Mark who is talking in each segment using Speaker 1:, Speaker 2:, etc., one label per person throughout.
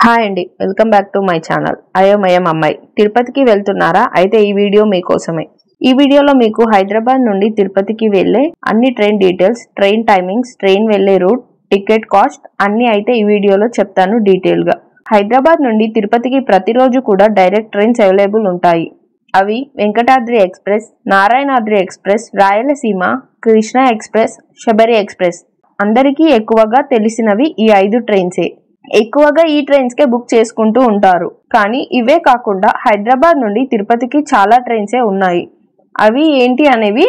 Speaker 1: Hi అండి, welcome back to my channel. అయోమయం అమ్మాయి తిరుపతికి వెళ్తున్నారా? అయితే ఈ వీడియో మీకోసమే. ఈ వీడియోలో మీకు హైదరాబాద్ నుండి తిరుపతికి వెళ్లే అన్ని train details, train timings, train వెళ్లే రూట్, టికెట్ కాస్ట్ అన్ని అయితే ఈ వీడియోలో చెప్తాను డీటెయిల్ గా. హైదరాబాద్ నుండి తిరుపతికి ప్రతిరోజు కూడా డైరెక్ట్ ట్రైన్స్ అవైలబుల్ ఉంటాయి. అవి Venkatadri express, Narayanadri express, Rayalaseema, Krishna express, Sabari express. అందరికీ ఎక్కువగా తెలిసినవి ఈ 5 ట్రైన్సే. ఎక్కువగా ఈ ట్రైన్స్ కే బుక్ చేసుకుంటూ ఉంటారు. కానీ ఇవే కాకుండా హైదరాబాద్ నుండి తిరుపతికి చాలా ట్రైన్సే ఉన్నాయి. అవి ఏంటి అనేవి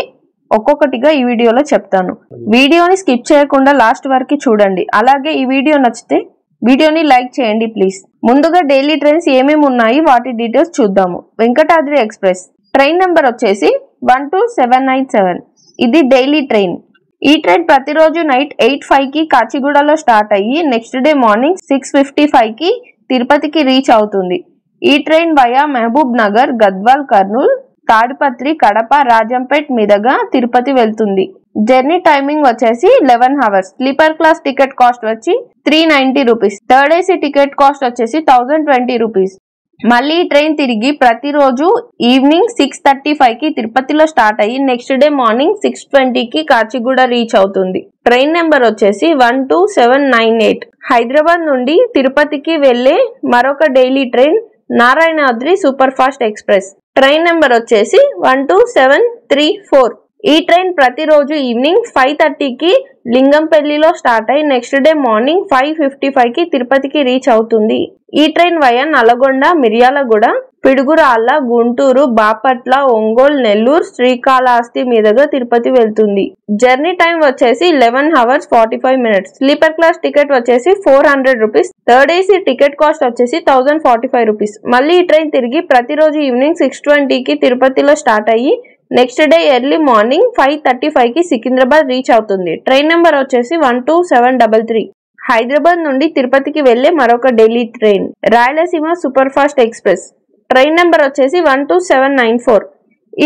Speaker 1: ఒక్కొక్కటిగా ఈ వీడియోలో చెప్తాను. వీడియోని స్కిప్ చేయకుండా లాస్ట్ వరకు చూడండి. అలాగే ఈ వీడియో నచ్చితే వీడియోని లైక్ చేయండి ప్లీజ్. ముందుగా డైలీ ట్రైన్స్ ఏమేమి ఉన్నాయి వాటి డీటెయిల్స్ చూద్దాము. వెంకటాద్రి ఎక్స్ప్రెస్ ట్రైన్ నెంబర్ వచ్చేసి 12797. ఇది డైలీ ట్రైన్. ఈ ట్రైన్ ప్రతిరోజు నైట్ 8:05 కి కాచిగూడలో స్టార్ట్ అయ్యి నెక్స్ట్ డే మార్నింగ్ 6:55 కి తిరుపతికి రీచ్ అవుతుంది. ఈ train via Mahabubnagar, Gadwal, Kurnool, Tadipatri, Kadapa, Rajampet మీదుగా తిరుపతి వెళ్తుంది. జర్నీ టైమింగ్ వచ్చేసి 11 hours. Sleeper class ticket cost వచ్చి 390 rupees. Third AC ticket cost వచ్చేసి 1020 రూపీస్. మళ్ళీ ట్రైన్ తిరిగి ప్రతిరోజు ఈవినింగ్ 6:35 కి తిరుపతిలో స్టార్ట్ అయ్యి నెక్స్ట్ డే మార్నింగ్ 6:20 కి కాచిగూడ రీచ్ అవుతుంది. ట్రైన్ నెంబర్ వచ్చేసి 12798. హైదరాబాద్ నుండి తిరుపతికి వెళ్లే మరొక daily train Narayanadri super fast express. Train number వచ్చేసి 12734. ఈ ట్రైన్ ప్రతిరోజు ఈవినింగ్ 5:30 కి లింగంపల్లిలో స్టార్ట్ అయ్యి నెక్స్ట్ డే మార్నింగ్ 5:55 కి తిరుపతికి రీచ్ అవుతుంది. ఈ ట్రైన్ వయా నల్గొండ, మిర్యాలగూడ, పిడుగురాళ్ళ, గుంటూరు, బాపట్ల, ఒంగోలు, నెల్లూరు, శ్రీకాళహస్తి మీదుగా తిరుపతి వెళ్తుంది. జర్నీ టైం వచ్చేసి 11 hours 45 minutes. Sleeper class ticket వచ్చేసి 400 rupees. Third AC ticket cost వచ్చేసి 1045 రూపీస్. మళ్ళీ ఈ ట్రైన్ తిరిగి ప్రతిరోజు ఈవినింగ్ 6:20 కి తిరుపతిలో స్టార్ట్ అయ్యి నెక్స్ట్ డే ఎర్లీ మార్నింగ్ 5:35 కి సికింద్రాబాద్ రీచ్ అవుతుంది. ట్రైన్ నెంబర్ వచ్చేసి 12733. హైదరాబాద్ నుండి తిరుపతికి వెళ్లే మరొక Delhi train Rayalaseema super fast express. Train number వచ్చేసి 12794.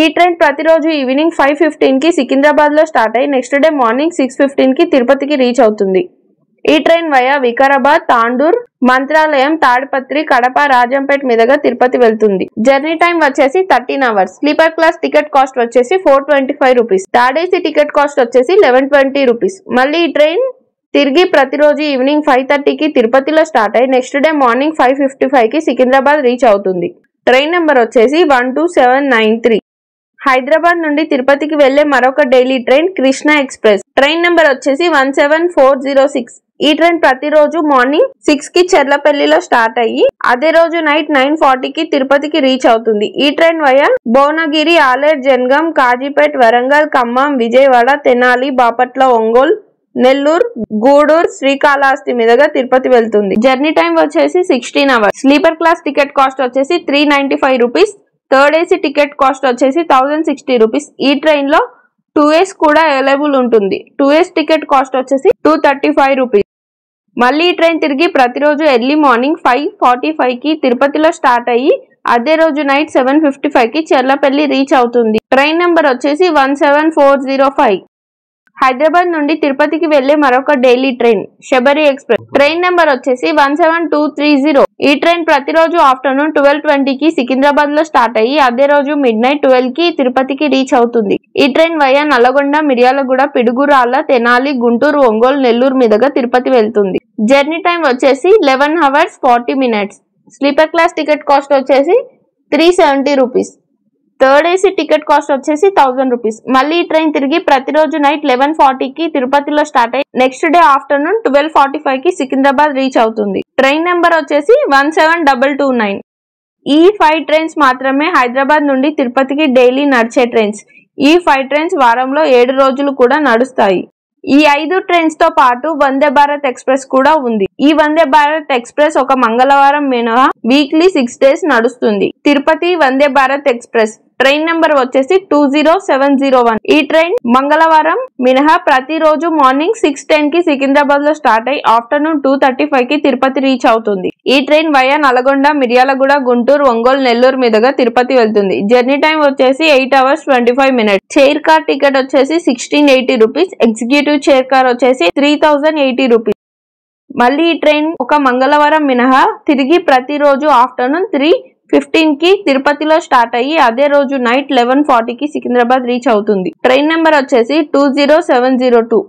Speaker 1: ఈ ట్రైన్ ప్రతిరోజు ఈవినింగ్ 5:15 కి సికింద్రాబాద్ లో స్టార్ట్ అయ్యి నెక్స్ట్ డే మార్నింగ్ 6:15 కి తిరుపతికి రీచ్ అవుతుంది. ఈ ట్రైన్ వయా వికారాబాద్, తాండూర్, మంత్రాలయం, తాడిపత్రి, కడప, రాజంపేట్ మీదుగా తిరుపతి వెళ్తుంది. జర్నీ టైం వచ్చేసి 13 hours. Sleeper class ticket cost వచ్చేసి 425 rupees. Third AC ticket cost వచ్చేసి 1120 రూపీస్. మళ్ళీ ఈ ట్రైన్ తిరిగి ప్రతిరోజు ఈవినింగ్ 5:30 కి తిరుపతిలో స్టార్ట్ అయ్యి నెక్స్ట్ డే మార్నింగ్ 5:55 కి సికింద్రాబాద్ రీచ్ అవుతుంది. ట్రైన్ నెంబర్ వచ్చేసి 12793. హైదరాబాద్ నుండి తిరుపతికి వెళ్లే మరొక daily train Krishna express. Train number వచ్చేసి 17406. ఈ ట్రైన్ ప్రతిరోజు మార్నింగ్ 6 కి చెర్లపల్లిలో స్టార్ట్ అయ్యి అదే రోజు నైట్ 9:40 కి తిరుపతికి రీచ్ అవుతుంది. ఈ ట్రైన్ వయా భువనగిరి, ఆలేరు, జనగాం, కాజీపేట్, వరంగల్, ఖమ్మం, విజయవాడ, తెనాలి, బాపట్ల, ఒంగోలు, నెల్లూరు, గూడూరు, శ్రీకాళహస్తి మీదుగా తిరుపతి వెళ్తుంది. జర్నీ టైం వచ్చేసి 16 hours. Sleeper class ticket cost వచ్చేసి 395 rupees. Third AC ticket cost వచ్చేసి 1060 రూపీస్. ఈ ట్రైన్ లో 2S కూడా అవైలబుల్ ఉంటుంది. 2S టికెట్ కాస్ట్ వచ్చేసి 235 రూపీస్. మళ్ళీ ఈ ట్రైన్ తిరిగి ప్రతిరోజు ఎర్లీ మార్నింగ్ 5:45 కి తిరుపతిలో స్టార్ట్ అయ్యి అదే రోజు నైట్ 7:55 కి చెర్లపల్లి రీచ్ అవుతుంది. ట్రైన్ నెంబర్ వచ్చేసి 17405. హైదరాబాద్ నుండి తిరుపతికి వెళ్లే మరొక daily train Sabari express. Train number వచ్చేసి 17230. ఈ ట్రైన్ ప్రతిరోజు ఆఫ్టర్నూన్ 12:20 కి సికింద్రాబాద్ లో స్టార్ట్ అయ్యి అదే రోజు midnight 12 కి తిరుపతికి రీచ్ అవుతుంది. ఈ ట్రైన్ వయా నల్గొండ, మిర్యాలగూడ, పిడుగురాళ్ళ, తెనాలి, గుంటూరు, ఒంగోలు, నెల్లూరు మీదుగా తిరుపతి వెళ్తుంది. జర్నీ టైం వచ్చేసి 11 hours 40 minutes. Sleeper class ticket cost వచ్చేసి 370 rupees. Third AC ticket cost వచ్చేసి 1000 రూపీస్. మళ్ళీ ఈ ట్రైన్ తిరిగి ప్రతిరోజు నైట్ 11:40 కి తిరుపతిలో స్టార్ట్ అయ్యి నెక్స్ట్ డే ఆఫ్టర్నూన్ 12:45 కి సికింద్రాబాద్ రీచ్ అవుతుంది. ట్రైన్ నెంబర్ వచ్చేసి 17229. ఈ 5 ట్రైన్స్ మాత్రమే హైదరాబాద్ నుండి తిరుపతికి డైలీ నడిచే ట్రైన్స్. ఈ 5 ట్రైన్స్ వారంలో 7 రోజులు కూడా నడుస్తాయి. ఈ 5 ట్రైన్స్ తో పాటు వందే భారత్ ఎక్స్ప్రెస్ కూడా ఉంది. ఈ వందే భారత్ ఎక్స్ప్రెస్ ఒక మంగళవారం మినహా వీక్లీ 6 days నడుస్తుంది. Tirupati Vande Bharat express train number వచ్చేసి 20701. ఈ ట్రైన్ మంగళవారం మినహా ప్రతిరోజు మార్నింగ్ 6:10 కి సికింద్రాబాద్ లో స్టార్ట్ అయ్యి ఆఫ్టర్నూన్ 2:35 కి తిరుపతి రీచ్ అవుతుంది. ఈ ట్రైన్ వయా నల్గొండ, మిర్యాలగూడ, గుంటూరు, ఒంగోలు, నెల్లూరు మీదుగా తిరుపతి వెళ్తుంది. జర్నీ టైం వచ్చేసి 8 hours 25 minutes. Chair car ticket వచ్చేసి 1680 రూపీస్. ఎగ్జిక్యూటివ్ చైర్ కార్ వచ్చేసి 3080 రూపీస్. మళ్ళీ ఈ ట్రైన్ ఒక మంగళవారం మినహా తిరిగి ప్రతిరోజు ఆఫ్టర్నూన్ 3:15కి తిరుపతిలో స్టార్ట్ అయ్యి అదే రోజు నైట్ 11:40కి సికింద్రాబాద్ రీచ్ అవుతుంది. ట్రైన్ నెంబర్ వచ్చేసి 20702.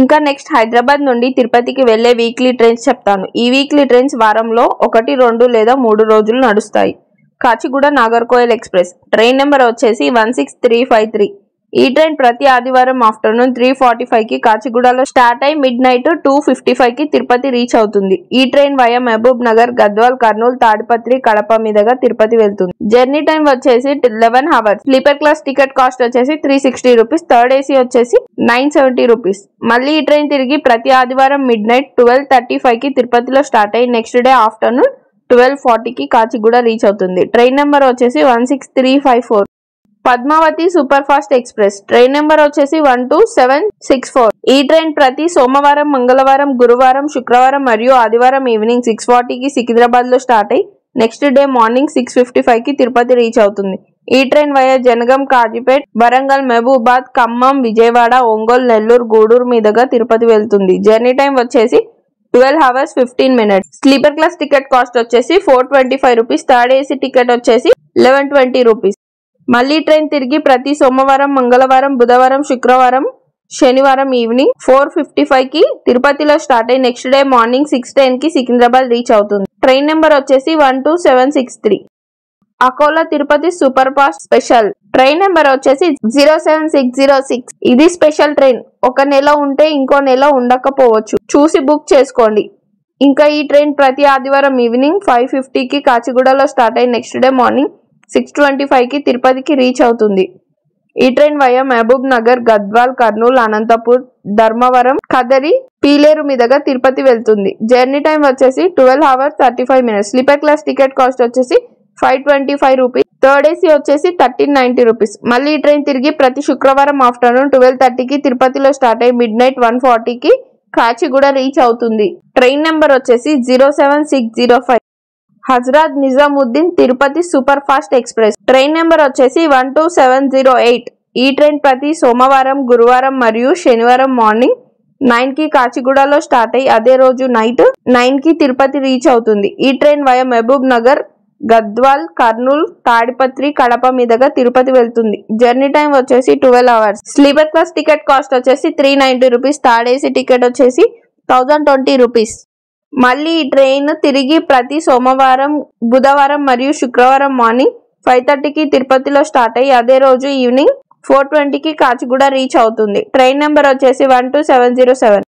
Speaker 1: ఇంకా నెక్స్ట్ హైదరాబాద్ నుండి తిరుపతికి వెళ్లే వీక్లీ ట్రైన్స్ చెప్తాను. ఈ వీక్లీ ట్రైన్స్ వారంలో 1, 2 లేదా 3 రోజులు నడుస్తాయి. Kacheguda Nagercoil express train number వచ్చేసి 16353. ఈ ట్రైన్ ప్రతి ఆదివారం ఆఫ్టర్నూన్ 3:45కి కాచిగూడలో స్టార్ట్ అయి మిడ్ నైట్ 2:55కి తిరుపతి రీచ్ అవుతుంది. ఈ train via Mahabubnagar, Gadwal, Kurnool, Tadipatri, Kadapa మీదుగా తిరుపతి వెళ్తుంది. జర్నీ టైం వచ్చేసి 11 hours. Sleeper class ticket cost వచ్చేసి 360 రూపీస్. థర్డ్ ఏసీ వచ్చేసి 970 రూపీస్. మళ్ళీ ఈ ట్రైన్ తిరిగి ప్రతి ఆదివారం మిడ్ నైట్ 12:35కి తిరుపతిలో స్టార్ట్ అయి నెక్స్ట్ డే ఆఫ్టర్నూన్ 12:40కి కాచిగూడ రీచ్ అవుతుంది. ట్రైన్ నెంబర్ వచ్చేసి 16354. Padmavati super fast express train number వచ్చేసి 12764. ఈ ట్రైన్ ప్రతి సోమవారం, మంగళవారం, గురువారం, శుక్రవారం మరియు ఆదివారం ఈవినింగ్ 6:40కి సికింద్రాబాద్ లో స్టార్ట్ అయి నెక్స్ట్ డే మార్నింగ్ 6:55కి తిరుపతి రీచ్ అవుతుంది. ఈ ట్రైన్ వయా జనగం, కాజీపేట్, వరంగల్, మహబూబాద్, ఖమ్మం, విజయవాడ, ఒంగోలు, నెల్లూరు, గూడూరు మీదుగా తిరుపతి వెళ్తుంది. జర్నీ టైం వచ్చేసి 12 hours 15 minutes. Sleeper class ticket cost వచ్చేసి 425 రూపీస్. థర్డ్ ఏసీ టికెట్ వచ్చేసి 1120 రూపీస్. మళ్ళీ ట్రైన్ తిరిగి ప్రతి సోమవారం, మంగళవారం, బుధవారం, శుక్రవారం, శనివారం ఈవినింగ్ 4:55కి తిరుపతిలో స్టార్ట్ అయి నెక్స్ట్ డే మార్నింగ్ 6:10కి సికింద్రాబాద్ రీచ్ అవుతుంది. ట్రైన్ నెంబర్ వచ్చేసి 12763. Akola Tirupati super fast special train number వచ్చేసి 07606. ఇది స్పెషల్ ట్రైన్. ఒక నెల ఉంటే ఇంకో నెల ఉండకపోవచ్చు, చూసి బుక్ చేసుకోండి. ఇంకా ఈ ట్రైన్ ప్రతి ఆదివారం ఈవినింగ్ 5:50కి కాచిగూడలో స్టార్ట్ అయి నెక్స్ట్ డే మార్నింగ్ 6:25కి తిరుపతికి రీచ్ అవుతుంది. ఈ train via Mahabubnagar, Gadwal, Kurnool, Anantapur, Dharmavaram, Kadiri, Pileru మీదుగా తిరుపతి వెళ్తుంది. జర్నీ టైం వచ్చేసి 12 hours 35 minutes. Sleeper class ticket cost వచ్చేసి 525 రూపీస్. థర్డ్ ఏసీ వచ్చేసి 1390 రూపీస్. మళ్ళీ ఈ ట్రైన్ తిరిగి ప్రతి శుక్రవారం ఆఫ్టర్నూన్ 12:30కి తిరుపతిలో స్టార్ట్ అయి మిడ్ నైట్ 1:40కి కాచిగూడ రీచ్ అవుతుంది. ట్రైన్ నెంబర్ వచ్చేసి 07605. Hazrat Nizamuddin Tirupati super fast express train number వచ్చేసి 12708. ఈ ట్రైన్ ప్రతి సోమవారం, గురువారం మరియు శనివారం మార్నింగ్ 9కి కాచిగూడలో స్టార్ట్ అయి అదే రోజు నైట్ 9కి తిరుపతి రీచ్ అవుతుంది. ఈ train via Mahabubnagar, Gadwal, Kurnool, Tadipatri, Kadapa మీదుగా తిరుపతి వెళ్తుంది. జర్నీ టైం వచ్చేసి 12 hours. Sleeper class ticket cost వచ్చేసి 390 రూపీస్. థర్డ్ ఏసీ టికెట్ వచ్చేసి 1020 రూపీస్. మళ్ళీ ఈ ట్రైన్ తిరిగి ప్రతి సోమవారం, బుధవారం మరియు శుక్రవారం మార్నింగ్ 5:30కి తిరుపతిలో స్టార్ట్ అయ్యి అదే రోజు ఈవినింగ్ 4:20కి కాచిగూడ రీచ్ అవుతుంది. ట్రైన్ నెంబర్ వచ్చేసి 12707.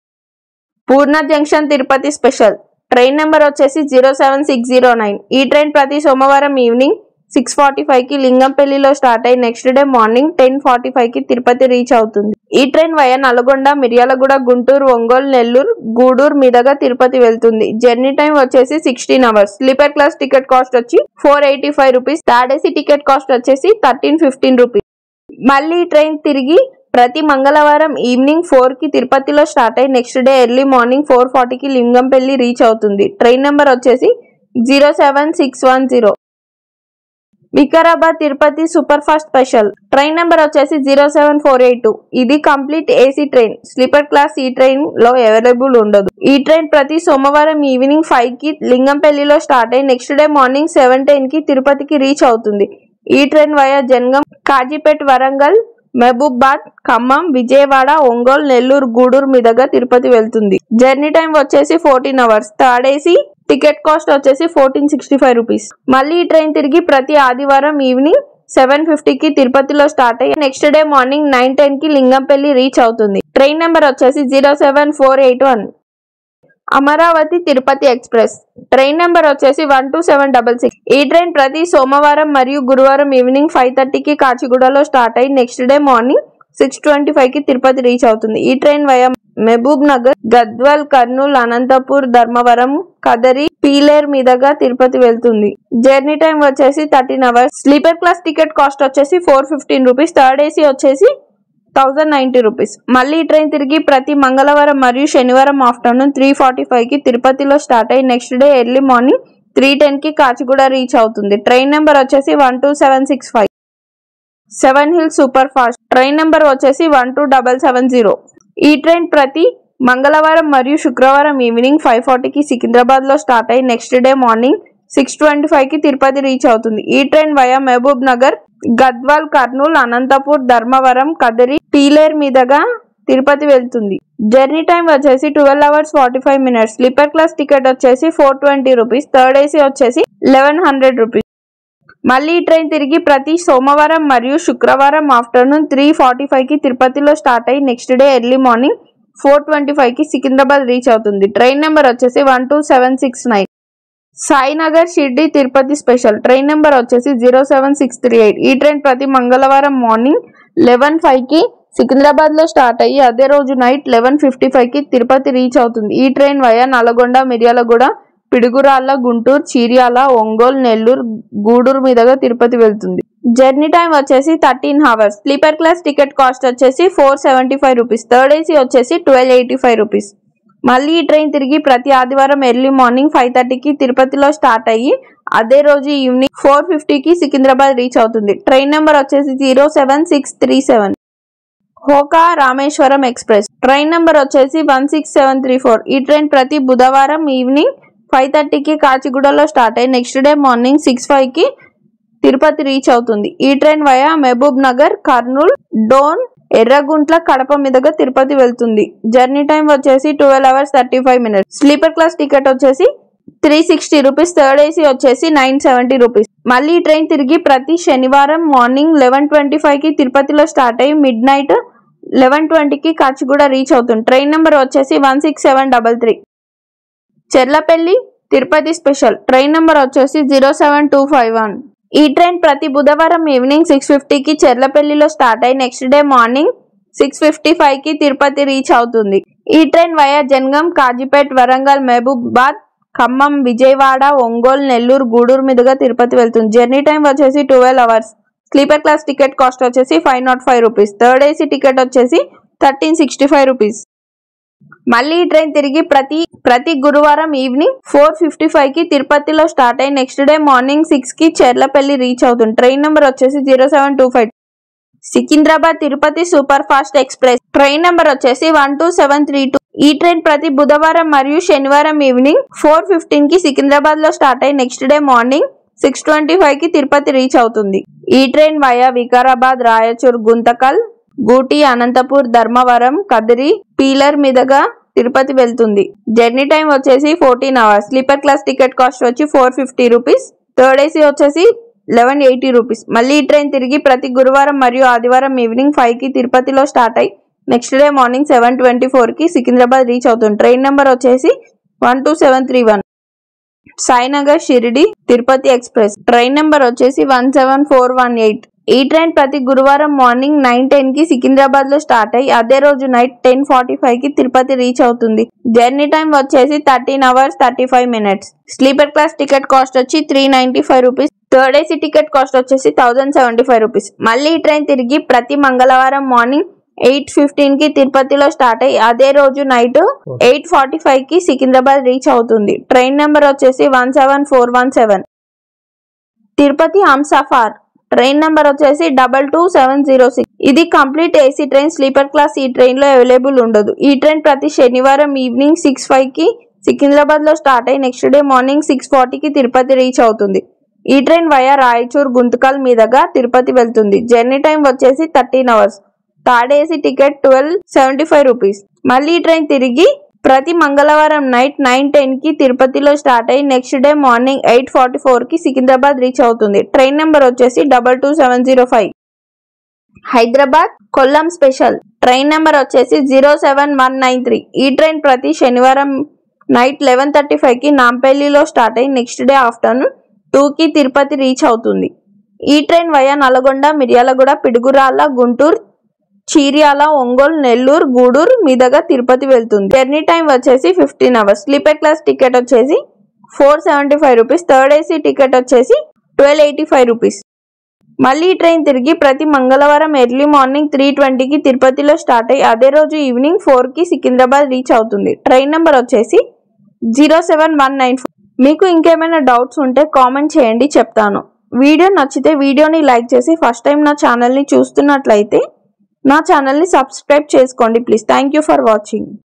Speaker 1: Purna junction Tirupati special train number వచ్చేసి 07609. ఈ ట్రైన్ ప్రతి సోమవారం ఈవినింగ్ 6:45కి లింగంపల్లిలో స్టార్ట్ అయి నెక్స్ట్ డే మార్నింగ్ 10:45కి తిరుపతి రీచ్ అవుతుంది. ఈ ట్రైన్ వయా నల్గొండ, మిర్యాలగూడ, గుంటూరు, ఒంగోలు, నెల్లూరు, గూడూరు మీదుగా తిరుపతి వెళ్తుంది. జర్నీ టైం వచ్చేసి 16 hours. Sleeper class ticket cost వచ్చి 485 rupees. Third AC ticket cost వచ్చేసి 1315 రూపీస్. మళ్ళీ ఈ ట్రైన్ తిరిగి ప్రతి మంగళవారం ఈవినింగ్ 4కి తిరుపతిలో స్టార్ట్ అయి నెక్స్ట్ డే ఎర్లీ మార్నింగ్ 4:40కి లింగంపల్లి రీచ్ అవుతుంది. ట్రైన్ నెంబర్ వచ్చేసి 07610. Vikarabad Tirupati super fast special train number వచ్చేసి 07482. ఇది complete AC train. Sleeper class ఈ ట్రైన్ లో అవైలబుల్ ఉండదు. ఈ ట్రైన్ ప్రతి సోమవారం ఈవినింగ్ 5కి లింగంపల్లిలో స్టార్ట్ అయి నెక్స్ట్ డే మార్నింగ్ 7:10కి తిరుపతికి రీచ్ అవుతుంది. ఈ ట్రైన్ వయా జనగం, కాజీపేట్, వరంగల్, మహబూబాద్, ఖమ్మం, విజయవాడ, ఒంగోలు, నెల్లూరు, గూడూరు మీదుగా తిరుపతి వెళ్తుంది. జర్నీ టైం వచ్చేసి 14 hours. Third AC ticket cost వచ్చేసి 1465 రూపీస్. మళ్ళీ ఈ ట్రైన్ తిరిగి ప్రతి ఆదివారం ఈవినింగ్ 7:50కి తిరుపతిలో స్టార్ట్ అయ్యి నెక్స్ట్ డే మార్నింగ్ 9:10కి లింగంపల్లి రీచ్ అవుతుంది. ట్రైన్ నెంబర్ వచ్చేసి 07481. Amaravati Tirupati express train number వచ్చేసి 12766. ఈ ట్రైన్ ప్రతి సోమవారం మరియు గురువారం ఈవినింగ్ 5:30కి కాచిగూడలో స్టార్ట్ అయ్యి నెక్స్ట్ డే మార్నింగ్ 6:25కి తిరుపతి రీచ్ అవుతుంది. ఈ train via Mahabubnagar, Gadwal, Kurnool, Anantapur, Dharmavaram, Kadiri, Pileru మీదుగా తిరుపతి వెళ్తుంది. జర్నీ టైం వచ్చేసి 13 hours. Sleeper class ticket cost వచ్చేసి 415 రూపీస్. థర్డ్ ఏసీ వచ్చేసి 1090 రూపీస్. మళ్ళీ ఈ ట్రైన్ తిరిగి ప్రతి మంగళవారం మరియు శనివారం ఆఫ్టర్నూన్ 3:45కి తిరుపతిలో స్టార్ట్ అయ్యి నెక్స్ట్ డే ఎర్లీ మార్నింగ్ 3:10కి కాచిగూడ రీచ్ అవుతుంది. ట్రైన్ నెంబర్ వచ్చేసి 12765. Seven hills super fast train number వచ్చేసి 12770. ఈ ట్రైన్ ప్రతి మంగళవారం మరియు శుక్రవారం ఈవినింగ్ 5:40కి సికింద్రాబాద్ లో స్టార్ట్ అయ్యి నెక్స్ట్ డే మార్నింగ్ 6:25కి తిరుపతి రీచ్ అవుతుంది. ఈ train via Mahabubnagar, Gadwal, Kurnool, Anantapur, Dharmavaram, Kadiri, Pileru మీదుగా తిరుపతి వెళ్తుంది. జర్నీ టైం వచ్చేసి 12 hours 45 minutes. Sleeper class ticket వచ్చేసి 420 రూపీస్, థర్డ్ ఏసీ వచ్చేసి 1100 రూపీస్. మళ్ళీ ఈ ట్రైన్ తిరిగి ప్రతి సోమవారం మరియు శుక్రవారం ఆఫ్టర్నూన్ 3:45కి తిరుపతిలో స్టార్ట్ అయ్యి నెక్స్ట్ డే ఎర్లీ మార్నింగ్ 4:25కి సికింద్రాబాద్ రీచ్ అవుతుంది. ట్రైన్ నెంబర్ వచ్చేసి 12769. Sainagar Shirdi Tirupati special train number వచ్చేసి 07638. ఈ ట్రైన్ ప్రతి మంగళవారం మార్నింగ్ 11:05కి సికింద్రాబాద్ లో స్టార్ట్ అయ్యి అదే రోజు నైట్ 11:55కి తిరుపతి రీచ్ అవుతుంది. ఈ ట్రైన్ వయా నల్గొండ, మిర్యాలగూడ, పిడుగురాళ్ళ, గుంటూరు, చీర్యాల, ఒంగోలు, నెల్లూరు, గూడూరు మీదుగా తిరుపతి వెళ్తుంది. జర్నీ టైం వచ్చేసి 13 hours. Sleeper class ticket cost వచ్చేసి 475 రూపీస్, థర్డ్ ఏసీ వచ్చేసి 1285 రూపీస్. మళ్ళీ ఈ ట్రైన్ తిరిగి ప్రతి ఆదివారం ఎర్లీ మార్నింగ్ 5:30కి తిరుపతిలో స్టార్ట్ అయ్యి అదే రోజు ఈవినింగ్ 4:50కి సికింద్రాబాద్ రీచ్ అవుతుంది. ట్రైన్ నెంబర్ వచ్చేసి 07637. Okha Rameswaram express train number వచ్చేసి 16734. ఈ ట్రైన్ ప్రతి బుధవారం ఈవినింగ్ 5:30కి కాచిగూడలో స్టార్ట్ అయ్యి నెక్స్ట్ డే మార్నింగ్ 6:05కి తిరుపతి రీచ్ అవుతుంది. ఈ train via Mahabubnagar, Kurnool, Dhone, Yerraguntla, Kadapa మీదుగా తిరుపతి వెళ్తుంది. జర్నీ టైం వచ్చేసి 12 hours 35 minutes. Sleeper class ticket వచ్చేసి 360 రూపీస్, థర్డ్ ఏసీ వచ్చేసి 970 రూపీస్. మళ్ళీ ఈ ట్రైన్ తిరిగి ప్రతి శనివారం మార్నింగ్ 11:25కి తిరుపతిలో స్టార్ట్ అయ్యి మిడ్ నైట్ 11:20కి కాచిగూడ రీచ్ అవుతుంది. ట్రైన్ నెంబర్ వచ్చేసి 16733. Cherlapally Tirupati special train number వచ్చేసి 07251. ఈ ట్రైన్ ప్రతి బుధవారం ఈవినింగ్ 6:50కి చెర్లపల్లిలో స్టార్ట్ అయ్యి నెక్స్ట్ డే మార్నింగ్ 6:55కి తిరుపతి రీచ్ అవుతుంది. ఈ ట్రైన్ వయా జనగాం, కాజీపేట్, వరంగల్, మహబూబాబాద్, ఖమ్మం, విజయవాడ, ఒంగోలు, నెల్లూరు, గూడూరు మీదుగా తిరుపతి వెళ్తుంది. జర్నీ టైం వచ్చేసి 12 hours. Sleeper class ticket cost వచ్చేసి 505 రూపీస్, థర్డ్ ఏసీ టికెట్ వచ్చేసి 1365 రూపీస్. మళ్ళీ ఈ ట్రైన్ తిరిగి ప్రతి గురువారం ఈవినింగ్ 4:55కి తిరుపతిలో స్టార్ట్ అయ్యి నెక్స్ట్ డే మార్నింగ్ 6కి చెర్లపల్లి రీచ్ అవుతుంది. ట్రైన్ నెంబర్ వచ్చేసి 0725. Secunderabad Tirupati super fast express train number వచ్చేసి 12732. ఈ ట్రైన్ ప్రతి బుధవారం మరియు శనివారం ఈవినింగ్ 4:15కి సికింద్రాబాద్ లో స్టార్ట్ అయ్యి నెక్స్ట్ డే మార్నింగ్ 6:25కి తిరుపతి రీచ్ అవుతుంది. ఈ ట్రైన్ వయా వికారాబాద్, రాయచూర్, గుంతకల్, గూటి, అనంతపూర్, ధర్మవరం, కదిరి, పీలర్ మీదుగా తిరుపతి వెళ్తుంది. జర్నీ టైం వచ్చేసి 14 hours. Sleeper class ticket cost వచ్చి 450 రూపీస్, థర్డ్ ఏసీ వచ్చేసి 1180 రూపీస్. మళ్ళీ ఈ ట్రైన్ తిరిగి ప్రతి గురువారం మరియు ఆదివారం ఈవినింగ్ 5కి తిరుపతిలో స్టార్ట్ అయ్యి నెక్స్ట్ డే మార్నింగ్ 7:24కి సికింద్రాబాద్ రీచ్ అవుతుంది. ట్రైన్ నెంబర్ వచ్చేసి 12731. Sainagar Shirdi Tirupati express train number వచ్చేసి 17418. ఈ ట్రైన్ ప్రతి గురువారం మార్నింగ్ 9:10కి సికింద్రాబాద్ లో స్టార్ట్ అయ్యి అదే రోజు నైట్ 10:45కి తిరుపతి రీచ్ అవుతుంది. జర్నీ టైం వచ్చేసి 13 hours 35 minutes. Sleeper class ticket cost వచ్చి 395 rupees, third AC ticket cost వచ్చేసి 1075 రూపీస్. మళ్ళీ ఈ ట్రైన్ తిరిగి ప్రతి మంగళవారం మార్నింగ్ 8:15కి తిరుపతిలో స్టార్ట్ అయ్యి అదే రోజు నైట్ 8:45కి సికింద్రాబాద్ రీచ్ అవుతుంది. ట్రైన్ నెంబర్ వచ్చేసి 17417. తిరుపతి హంసఫర్ ట్రైన్ నెంబర్ వచ్చేసి 22706. ఇది complete AC train. Sleeper class ఈ ట్రైన్ లో అవైలబుల్ ఉండదు. ఈ ట్రైన్ ప్రతి శనివారం ఈవినింగ్ 6:05కి సికింద్రాబాద్ లో స్టార్ట్ అయ్యి నెక్స్ట్ డే మార్నింగ్ 6:40కి తిరుపతి రీచ్ అవుతుంది. ఈ ట్రైన్ వయా రాయచూర్, గుంతకల్ మీదుగా తిరుపతి వెళ్తుంది. జర్నీ టైం వచ్చేసి 13 hours. Third AC ticket 1275 rupees. మళ్ళీ ఈ ట్రైన్ తిరిగి ప్రతి మంగళవారం నైట్ 9:10కి తిరుపతిలో స్టార్ట్ అయ్యి నెక్స్ట్ డే మార్నింగ్ 8:44కి సికింద్రాబాద్ రీచ్ అవుతుంది. ట్రైన్ నెంబర్ వచ్చేసి 22705. Hyderabad Kollam special train number వచ్చేసి 07193. ఈ ట్రైన్ ప్రతి శనివారం నైట్ 11:35కి నాంపల్లిలో స్టార్ట్ అయ్యి నెక్స్ట్ డే ఆఫ్టర్నూన్ 2కి తిరుపతి రీచ్ అవుతుంది. ఈ ట్రైన్ వయా నల్గొండ, మిర్యాలగూడ, పిడుగురాళ్ళ, గుంటూరు, చీర్యాల, ఒంగోలు, నెల్లూరు, గూడూరు మీదుగా తిరుపతి వెళ్తుంది. జర్నీ టైం వచ్చేసి 15 hours. స్లీపర్ క్లాస్ టికెట్ వచ్చేసి 475 రూపీస్, థర్డ్ ఏసీ టికెట్ వచ్చేసి 1285 రూపీస్. మళ్ళీ ఈ ట్రైన్ తిరిగి ప్రతి మంగళవారం ఎర్లీ మార్నింగ్ 3:20కి తిరుపతిలో స్టార్ట్ అయ్యి అదే రోజు ఈవినింగ్ 4కి సికింద్రాబాద్ రీచ్ అవుతుంది. ట్రైన్ నెంబర్ వచ్చేసి 07194. మీకు ఇంకేమైనా డౌట్స్ ఉంటే కామెంట్ చేయండి, చెప్తాను. వీడియో నచ్చితే వీడియోని లైక్ చేసి ఫస్ట్ టైం నా ఛానల్ని చూస్తున్నట్లయితే నా ఛానల్ని సబ్స్క్రైబ్ చేసుకోండి please. Thank you for watching.